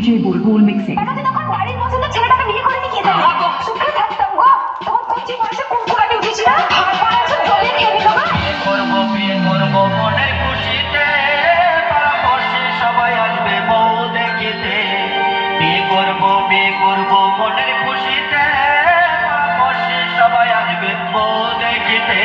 DJ বুলবুল mixing. আমি তখন বাড়ির পছন্দের ছেলেটাকে বিয়ে করে নিয়ে যাই সুখে থাকতাম গো। তখন কচি বয়সে কুকুরানি উঠেছিল আর পড়াশোনা জমি খেয়ে নিল গো। বিয়ে করবো মনের খুশিতে, পাড়াপড়শি সবাই আসবে বউ দেখিতে। বিয়ে করবো মনের খুশিতে, পাড়াপড়শি সবাই আসবে বউ দেখিতে।